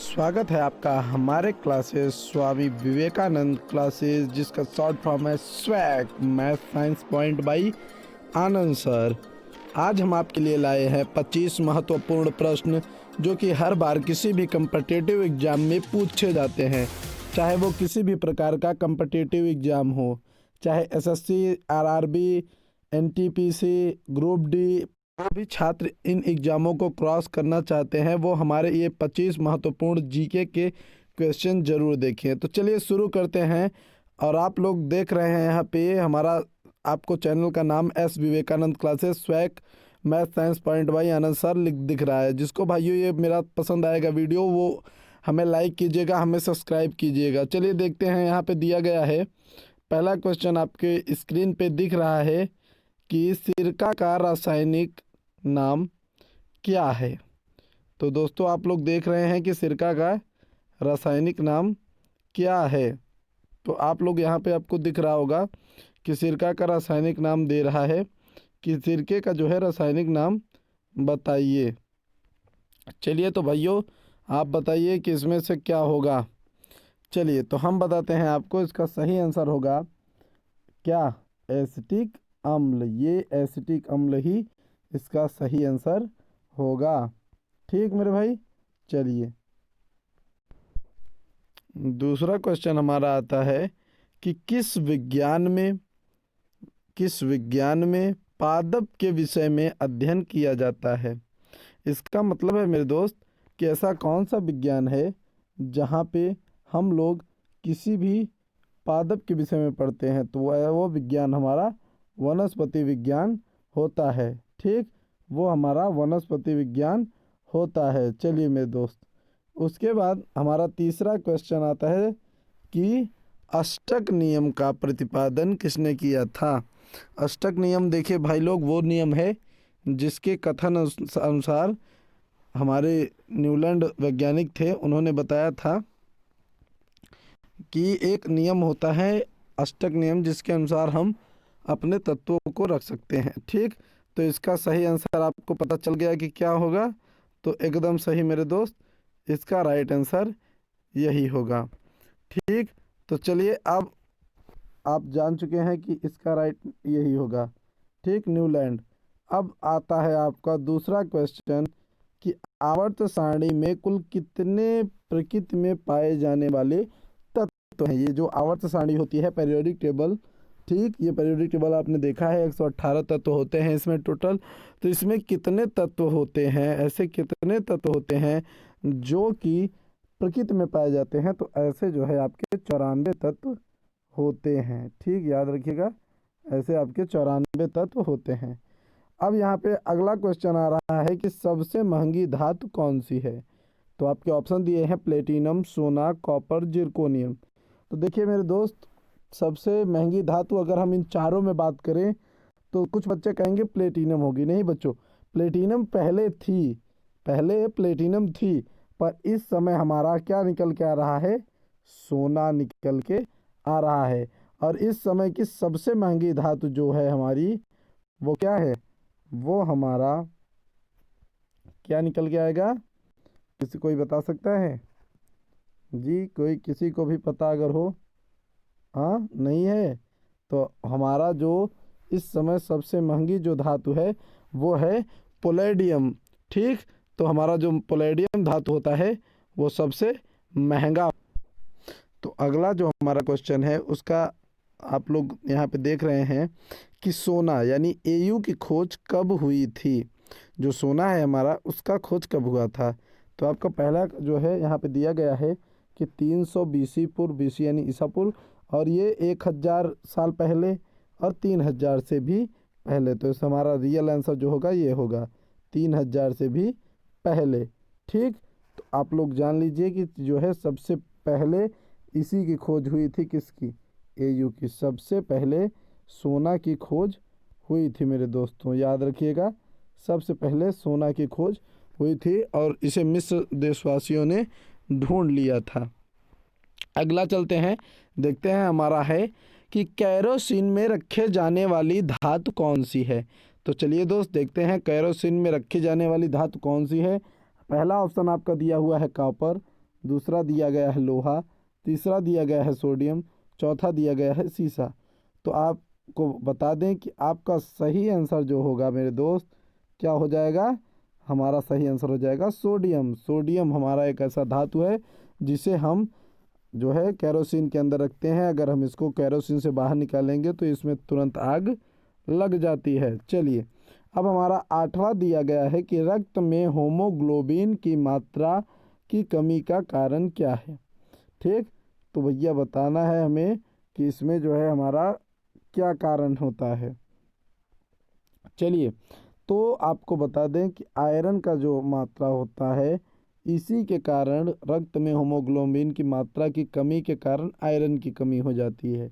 स्वागत है आपका हमारे क्लासेस स्वामी विवेकानंद क्लासेस, जिसका शॉर्ट फॉर्म है swag math science point by Anand sir. आज हम आपके लिए लाए हैं 25 महत्वपूर्ण प्रश्न जो कि हर बार किसी भी कम्पिटिटिव एग्जाम में पूछे जाते हैं, चाहे वो किसी भी प्रकार का कम्पिटिटिव एग्जाम हो, चाहे SSC, RRB, NTPC, group D. जो भी छात्र इन एग्ज़ामों को क्रॉस करना चाहते हैं वो हमारे ये 25 महत्वपूर्ण जीके के क्वेश्चन ज़रूर देखें। तो चलिए शुरू करते हैं। और आप लोग देख रहे हैं यहाँ पे हमारा आपको चैनल का नाम S Vivekananda classes swag math science point by Anand sir दिख रहा है। जिसको भाइयों ये मेरा पसंद आएगा वीडियो वो हमें लाइक कीजिएगा, हमें सब्सक्राइब कीजिएगा। चलिए देखते हैं, यहाँ पे दिया गया है पहला क्वेश्चन आपके स्क्रीन पे दिख रहा है कि सिरका का रासायनिक नाम क्या है। तो दोस्तों आप लोग देख रहे हैं कि सिरका का रासायनिक नाम क्या है। तो आप लोग यहाँ पे आपको दिख रहा होगा कि सिरका का रासायनिक नाम दे रहा है कि सिरके का जो है रासायनिक नाम बताइए। चलिए तो भाइयों आप बताइए कि इसमें से क्या होगा। चलिए तो हम बताते हैं आपको, इसका सही आंसर होगा क्या, एसिटिक अम्ल। ये एसिटिक अम्ल ही इसका सही आंसर होगा। ठीक मेरे भाई। चलिए दूसरा क्वेश्चन हमारा आता है कि किस विज्ञान में पादप के विषय में अध्ययन किया जाता है। इसका मतलब है मेरे दोस्त कि ऐसा कौन सा विज्ञान है जहाँ पे हम लोग किसी भी पादप के विषय में पढ़ते हैं, तो वो विज्ञान हमारा वनस्पति विज्ञान होता है। ठीक, वो हमारा वनस्पति विज्ञान होता है। चलिए मेरे दोस्त, उसके बाद हमारा तीसरा क्वेश्चन आता है कि अष्टक नियम का प्रतिपादन किसने किया था। अष्टक नियम देखिए भाई लोग, वो नियम है जिसके कथन अनुसार हमारे न्यूलैंड वैज्ञानिक थे, उन्होंने बताया था कि एक नियम होता है अष्टक नियम, जिसके अनुसार हम अपने तत्वों को रख सकते हैं। ठीक, तो इसका सही आंसर आपको पता चल गया कि क्या होगा। तो एकदम सही मेरे दोस्त, इसका राइट आंसर यही होगा। ठीक, तो चलिए अब आप जान चुके हैं कि इसका राइट यही होगा। ठीक, न्यूलैंड। अब आता है आपका दूसरा क्वेश्चन कि आवर्त सारणी में कुल कितने प्रकृति में पाए जाने वाले तत्व हैं। ये जो आवर्त सारणी होती है, पीरियोडिक टेबल, ठीक, ये पीरियोडिक टेबल आपने देखा है 118 तत्व होते हैं इसमें टोटल। तो इसमें कितने तत्व होते हैं, ऐसे कितने तत्व होते हैं जो कि प्रकृति में पाए जाते हैं। तो ऐसे जो है आपके 94 तत्व होते हैं। ठीक, याद रखिएगा, ऐसे आपके 94 तत्व होते हैं। अब यहाँ पे अगला क्वेश्चन आ रहा है कि सबसे महंगी धातु कौन सी है। तो आपके ऑप्शन दिए हैं प्लेटिनम, सोना, कॉपर, जिरकोनियम। तो देखिए मेरे दोस्त, सबसे महंगी धातु अगर हम इन चारों में बात करें तो कुछ बच्चे कहेंगे प्लेटिनम होगी। नहीं बच्चों, प्लेटिनम पहले प्लेटिनम थी, पर इस समय हमारा क्या निकल के आ रहा है, सोना निकल के आ रहा है। और इस समय की सबसे महंगी धातु जो है हमारी, वो क्या है, वो हमारा क्या निकल के आएगा, किसी कोई बता सकता है जी? कोई किसी को भी पता अगर हो? हाँ, नहीं है। तो हमारा जो इस समय सबसे महंगी जो धातु है वो है पोलेडियम। ठीक, तो हमारा जो पोलेडियम धातु होता है वो सबसे महंगा। तो अगला जो हमारा क्वेश्चन है उसका आप लोग यहाँ पे देख रहे हैं कि सोना यानी एयू की खोज कब हुई थी। जो सोना है हमारा, उसका खोज कब हुआ था। तो आपका पहला जो है यहाँ पे दिया गया है कि 300 बीसी पूर्व, बीसी यानी ईसा पूर्व, और ये 1000 साल पहले और 3000 से भी पहले। तो इस हमारा रियल आंसर जो होगा ये होगा 3000 से भी पहले। ठीक, तो आप लोग जान लीजिए कि जो है सबसे पहले इसी की खोज हुई थी, किसकी? एयू की। सबसे पहले सोना की खोज हुई थी मेरे दोस्तों, याद रखिएगा, सबसे पहले सोना की खोज हुई थी और इसे मिस्र देशवासियों ने ढूंढ लिया था। अगला चलते हैं, देखते हैं हमारा है कि केरोसिन में रखे जाने वाली धातु कौन सी है। तो चलिए दोस्त देखते हैं केरोसिन में रखी जाने वाली धातु कौन सी है। पहला ऑप्शन आपका दिया हुआ है कॉपर, दूसरा दिया गया है लोहा, तीसरा दिया गया है सोडियम, चौथा दिया गया है सीसा। तो आपको बता दें कि आपका सही आंसर जो होगा मेरे दोस्त, क्या हो जाएगा? हमारा सही आंसर हो जाएगा सोडियम। सोडियम हमारा एक ऐसा धातु है जिसे हम जो है केरोसिन के अंदर रखते हैं। अगर हम इसको केरोसिन से बाहर निकालेंगे तो इसमें तुरंत आग लग जाती है। चलिए अब हमारा आठवां दिया गया है कि रक्त में होमोग्लोबिन की मात्रा की कमी का कारण क्या है। ठीक, तो भैया बताना है हमें कि इसमें जो है हमारा क्या कारण होता है। चलिए तो आपको बता दें कि आयरन का जो मात्रा होता है, इसी के कारण रक्त में होमोग्लोबिन की मात्रा की कमी के कारण आयरन की कमी हो जाती है।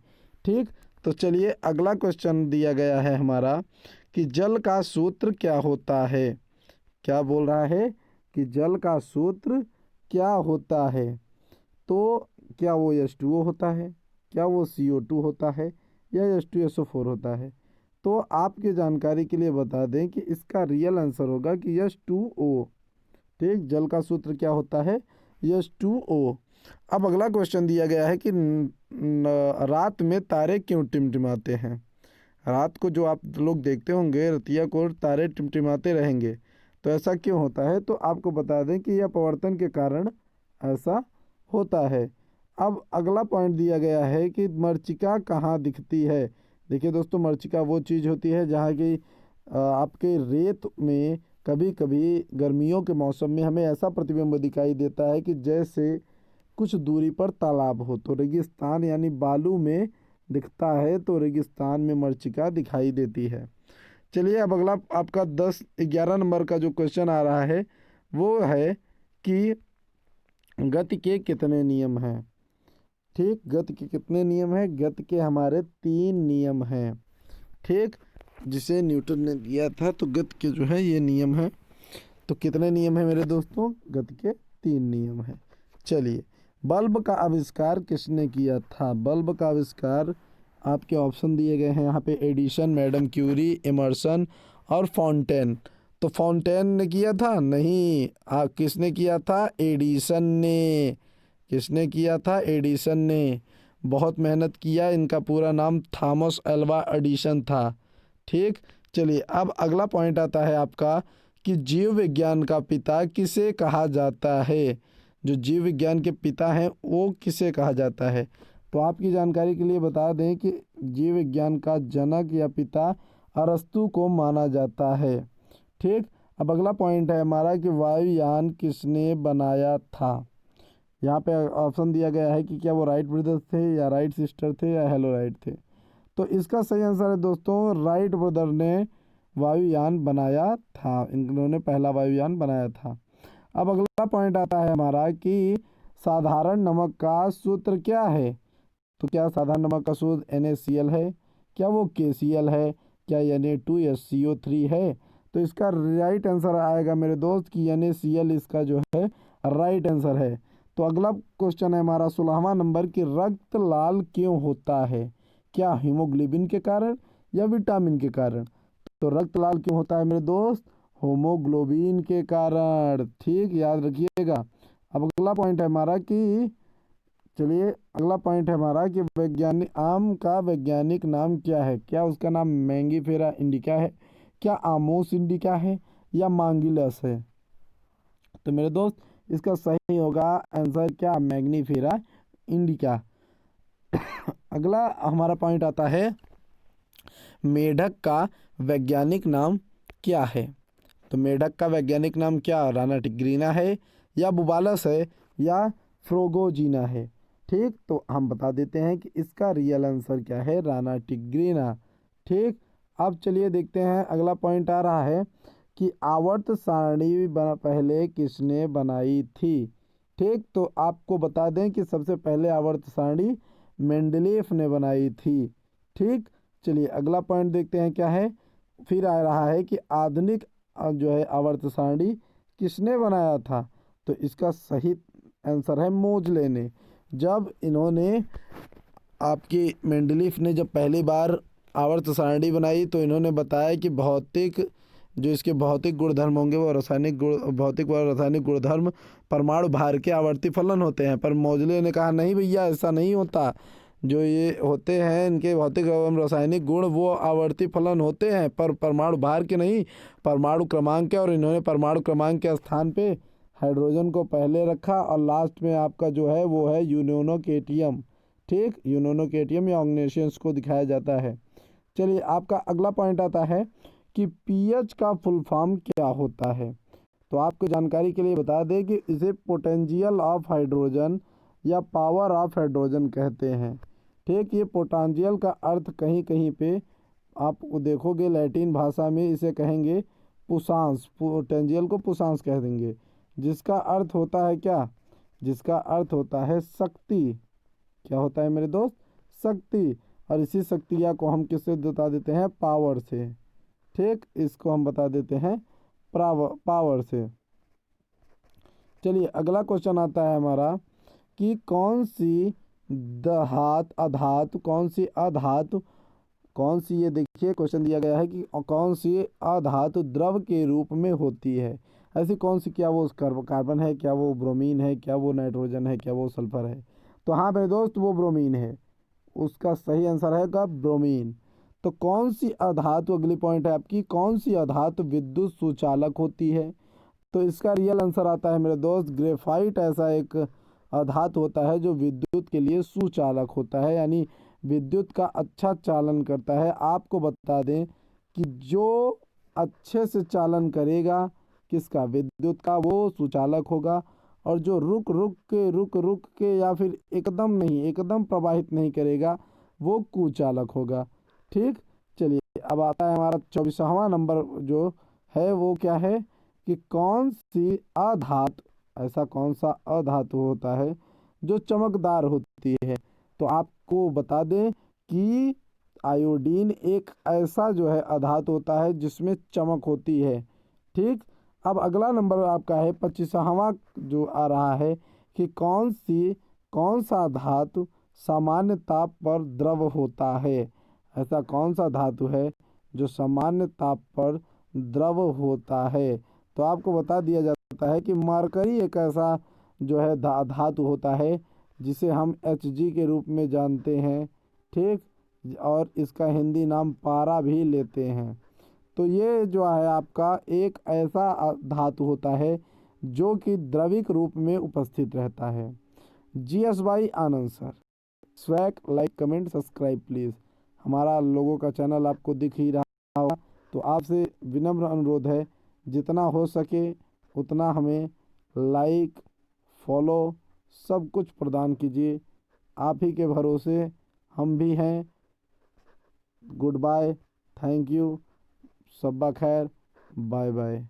ठीक, तो चलिए अगला क्वेश्चन दिया गया है हमारा कि जल का सूत्र क्या होता है। क्या बोल रहा है कि जल का सूत्र क्या होता है। तो क्या वो H2O होता है, क्या वो CO2 होता है, या H2SO4 होता है। तो आपकी जानकारी के लिए बता दें कि इसका रियल आंसर होगा कि H2O। ठीक, जल का सूत्र क्या होता है? H2O। अब अगला क्वेश्चन दिया गया है कि रात में तारे क्यों टिमटिमाते हैं। रात को जो आप लोग देखते होंगे रतिया को तारे टिमटिमाते रहेंगे, तो ऐसा क्यों होता है? तो आपको बता दें कि यह अपवर्तन के कारण ऐसा होता है। अब अगला पॉइंट दिया गया है कि मरीचिका कहाँ दिखती है। देखिए दोस्तों, मरीचिका वो चीज़ होती है जहाँ की आपके रेत में कभी कभी गर्मियों के मौसम में हमें ऐसा प्रतिबिंब दिखाई देता है कि जैसे कुछ दूरी पर तालाब हो। तो रेगिस्तान यानी बालू में दिखता है, तो रेगिस्तान में मरीचिका दिखाई देती है। चलिए अब अगला आपका 10-11 नंबर का जो क्वेश्चन आ रहा है वो है कि गति के कितने नियम हैं। ठीक, गति के कितने नियम हैं? गति के हमारे 3 नियम हैं। ठीक, जिसे न्यूटन ने दिया था। तो गति के जो है ये नियम है। तो कितने नियम हैं मेरे दोस्तों? गति के 3 नियम हैं। चलिए, बल्ब का आविष्कार किसने किया था? बल्ब का आविष्कार आपके ऑप्शन दिए गए हैं यहाँ पे, एडिसन, मैडम क्यूरी, इमर्सन और फाउंटेन। तो फाउंटेन ने किया था? नहीं। किसने किया था? एडिसन ने। किसने किया था? एडिसन ने। बहुत मेहनत किया, इनका पूरा नाम थॉमस अल्वा एडिसन था। ठीक, चलिए अब अगला पॉइंट आता है आपका कि जीव विज्ञान का पिता किसे कहा जाता है। जो जीव विज्ञान के पिता हैं वो किसे कहा जाता है। तो आपकी जानकारी के लिए बता दें कि जीव विज्ञान का जनक या पिता अरस्तु को माना जाता है। ठीक, अब अगला पॉइंट है हमारा कि वायुयान किसने बनाया था। यहाँ पे ऑप्शन दिया गया है कि क्या वो राइट ब्रदर्स थे, या राइट सिस्टर थे, या हेलोराइट थे। तो इसका सही आंसर है दोस्तों, राइट ब्रदर ने वायुयान बनाया था। इन्होंने पहला वायुयान बनाया था। अब अगला पॉइंट आता है हमारा कि साधारण नमक का सूत्र क्या है। तो क्या साधारण नमक का सूत्र NaCl है, क्या वो KCl है, क्या Na2SCO3 है। तो इसका राइट आंसर आएगा मेरे दोस्त कि NaCl इसका जो है राइट आंसर है। तो अगला क्वेश्चन है हमारा 16वां नंबर कि रक्त लाल क्यों होता है। क्या हीमोग्लोबिन के कारण या विटामिन के कारण। तो रक्त लाल क्यों होता है मेरे दोस्त? होमोग्लोबिन के कारण। ठीक, याद रखिएगा। अब अगला पॉइंट है हमारा कि चलिए अगला पॉइंट है हमारा कि वैज्ञानिक आम का वैज्ञानिक नाम क्या है। क्या उसका नाम मैंगीफेरा इंडिका है, क्या आमोस इंडिका है, या मांगिलस है। तो मेरे दोस्त इसका सही होगा आंसर क्या? मैंगनीफेरा इंडिका। अगला हमारा पॉइंट आता है मेढक का वैज्ञानिक नाम क्या है। तो मेढक का वैज्ञानिक नाम क्या? राना टिग्रीना है, या बुबालस है, या फ्रोगोजीना है। ठीक, तो हम बता देते हैं कि इसका रियल आंसर क्या है? राना टिग्रीना। ठीक, अब चलिए देखते हैं अगला पॉइंट आ रहा है कि आवर्त सारणी पहले किसने बनाई थी। ठीक, तो आपको बता दें कि सबसे पहले आवर्त सारणी मेंडलीफ ने बनाई थी। ठीक, चलिए अगला पॉइंट देखते हैं क्या है। फिर आ रहा है कि आधुनिक जो है आवर्त सारणी किसने बनाया था। तो इसका सही आंसर है मोजले ने। जब इन्होंने आपकी मेंडलीफ ने जब पहली बार आवर्त सारणी बनाई तो इन्होंने बताया कि भौतिक जो इसके भौतिक गुणधर्म होंगे वो रासायनिक गुण भौतिक व रासायनिक गुणधर्म परमाणु भार के आवर्ती फलन होते हैं। पर मोजले ने कहा नहीं भैया ऐसा नहीं होता, जो ये होते हैं इनके भौतिक एवं रासायनिक गुण वो आवर्ती फलन होते हैं पर परमाणु भार के नहीं, परमाणु क्रमांक के। और इन्होंने परमाणु क्रमांक के स्थान पे हाइड्रोजन को पहले रखा और लास्ट में आपका जो है वो है यूनोनो केटियम। ठीक, यूनोनो केटियम या ऑग्नेशियंस को दिखाया जाता है। चलिए आपका अगला पॉइंट आता है कि पीएच का फुल फॉर्म क्या होता है। तो आपको जानकारी के लिए बता दें कि इसे पोटेंशियल ऑफ हाइड्रोजन या पावर ऑफ हाइड्रोजन कहते हैं। ठीक, ये पोटेंशियल का अर्थ कहीं कहीं पे आप देखोगे लैटिन भाषा में इसे कहेंगे पुसांस, पोटेंशियल को पुसांस कह देंगे, जिसका अर्थ होता है क्या, जिसका अर्थ होता है शक्ति। क्या होता है मेरे दोस्त, शक्ति। और इसी शक्तिया को हम किससे बता देते हैं, पावर से। ठीक, इसको हम बता देते हैं पावर से। चलिए अगला क्वेश्चन आता है हमारा कि कौन सी अधातु कौन सी, ये देखिए क्वेश्चन दिया गया है कि कौन सी अधातु द्रव के रूप में होती है। ऐसी कौन सी, क्या वो कार्बन है, क्या वो ब्रोमीन है, क्या वो नाइट्रोजन है, क्या वो सल्फर है। तो हाँ मेरे दोस्त वो ब्रोमीन है, उसका सही आंसर है का ब्रोमीन। तो कौन सी अधातु, अगली पॉइंट है आपकी, कौन सी अधातु विद्युत सुचालक होती है। तो इसका रियल आंसर आता है मेरे दोस्त ग्रेफाइट। ऐसा एक धातु होता है जो विद्युत के लिए सुचालक होता है, यानी विद्युत का अच्छा चालन करता है। आपको बता दें कि जो अच्छे से चालन करेगा किसका, विद्युत का, वो सुचालक होगा। और जो रुक के या फिर एकदम नहीं, एकदम प्रवाहित नहीं करेगा वो कुचालक होगा। ठीक, चलिए अब आता है हमारा 24वां नंबर जो है वो क्या है कि कौन सी अधातु, ऐसा कौन सा अधातु होता है जो चमकदार होती है। तो आपको बता दें कि आयोडीन एक ऐसा जो है अधातु होता है जिसमें चमक होती है। ठीक, अब अगला नंबर आपका है 25वां जो आ रहा है कि कौन सा धातु सामान्य ताप पर द्रव होता है। ऐसा कौन सा धातु है जो सामान्य ताप पर द्रव होता है। तो आपको बता दिया जाता है कि मरकरी एक ऐसा जो है धातु होता है जिसे हम Hg के रूप में जानते हैं। ठीक, और इसका हिंदी नाम पारा भी लेते हैं। तो ये जो है आपका एक ऐसा धातु होता है जो कि द्रविक रूप में उपस्थित रहता है। GS भाई Anand sir. Swag, like, comment, subscribe please. हमारा लोगों का चैनल आपको दिख ही रहा होगा, तो आपसे विनम्र अनुरोध है जितना हो सके उतना हमें लाइक, फॉलो सब कुछ प्रदान कीजिए। आप ही के भरोसे हम भी हैं। गुड बाय, थैंक यू, सब्बा खैर, बाय बाय।